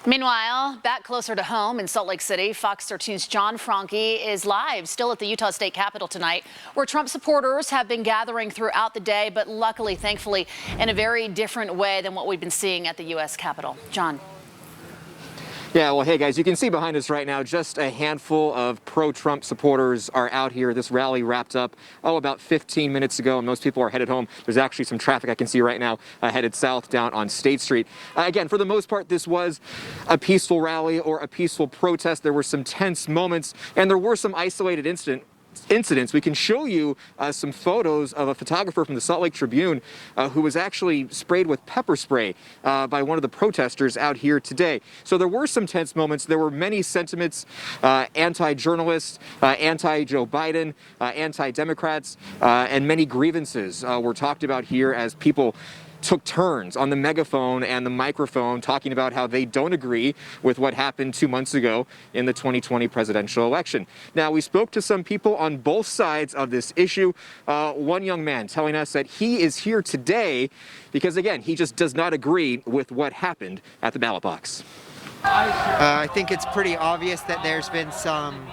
Meanwhile, back closer to home in Salt Lake City, Fox 13's John Franke is live still at the Utah State Capitol tonight, where Trump supporters have been gathering throughout the day, but luckily, thankfully, in a very different way than what we've been seeing at the U.S. Capitol. John. Yeah, well, hey guys, you can see behind us right now just a handful of pro-Trump supporters are out here. This rally wrapped up, about 15 minutes ago, and most people are headed home. There's actually some traffic I can see right now headed south down on State Street. Again, for the most part, this was a peaceful rally or a peaceful protest. There were some tense moments, and there were some isolated incidents. We can show you some photos of a photographer from the Salt Lake Tribune who was actually sprayed with pepper spray by one of the protesters out here today. So there were some tense moments. There were many sentiments, anti-journalists, anti-Joe Biden, anti-Democrats, and many grievances were talked about here as people took turns on the megaphone and the microphone talking about how they don't agree with what happened 2 months ago in the 2020 presidential election. Now, we spoke to some people on both sides of this issue. One young man telling us that he is here today because, again, he just does not agree with what happened at the ballot box. I think it's pretty obvious that there's been some,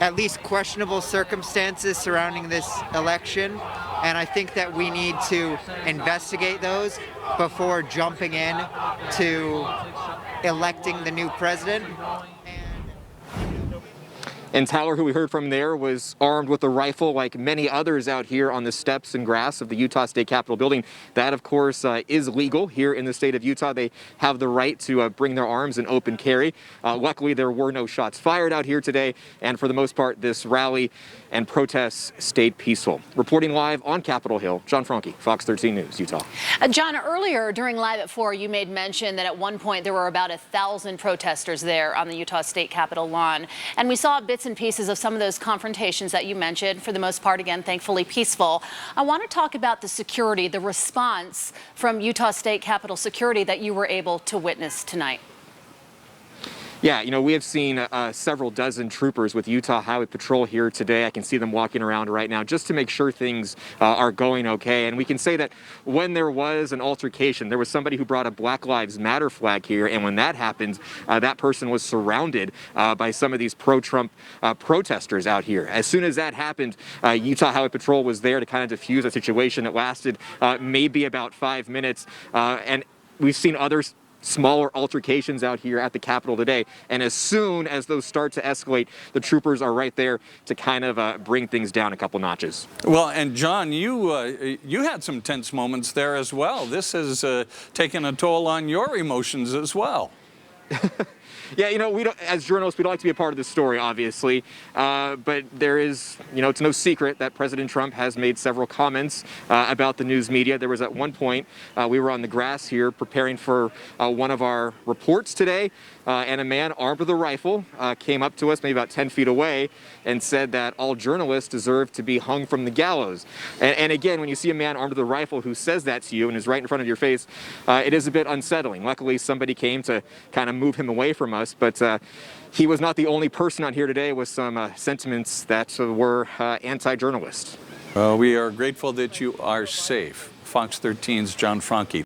at least questionable circumstances surrounding this election. And I think that we need to investigate those before jumping in to electing the new president. And Tyler, who we heard from there, was armed with a rifle like many others out here on the steps and grass of the Utah State Capitol building. That, of course, is legal here in the state of Utah. They have the right to bring their arms and open carry. Luckily, there were no shots fired out here today. And for the most part, this rally and protests stayed peaceful. Reporting live on Capitol Hill, John Franke, Fox 13 News, Utah. John, earlier during Live at 4, you made mention that at one point there were about 1,000 protesters there on the Utah State Capitol lawn. And we saw bits and pieces of some of those confrontations that you mentioned, for the most part, again, thankfully peaceful. I want to talk about the security, the response from Utah State Capitol security that you were able to witness tonight. Yeah, we have seen several dozen troopers with Utah Highway Patrol here today. I can see them walking around right now just to make sure things are going okay. And we can say that when there was an altercation, there was somebody who brought a Black Lives Matter flag here. And when that happened, that person was surrounded by some of these pro-Trump protesters out here. As soon as that happened, Utah Highway Patrol was there to kind of diffuse a situation. It lasted maybe about 5 minutes. And we've seen others smaller altercations out here at the Capitol today. And as soon as those start to escalate, the troopers are right there to kind of bring things down a couple notches. Well, and John, you had some tense moments there as well. This has taken a toll on your emotions as well. Yeah, we don't, as journalists, we don't like to be a part of this story, obviously, but there is, it's no secret that President Trump has made several comments about the news media. There was at one point, we were on the grass here preparing for one of our reports today, and a man armed with a rifle came up to us maybe about 10 feet away and said that all journalists deserve to be hung from the gallows. And again, when you see a man armed with a rifle who says that to you and is right in front of your face, it is a bit unsettling. Luckily, somebody came to kind of move him away from us, but he was not the only person on here today with some sentiments that were anti-journalist. We are grateful that you are safe. Fox 13's John Franke.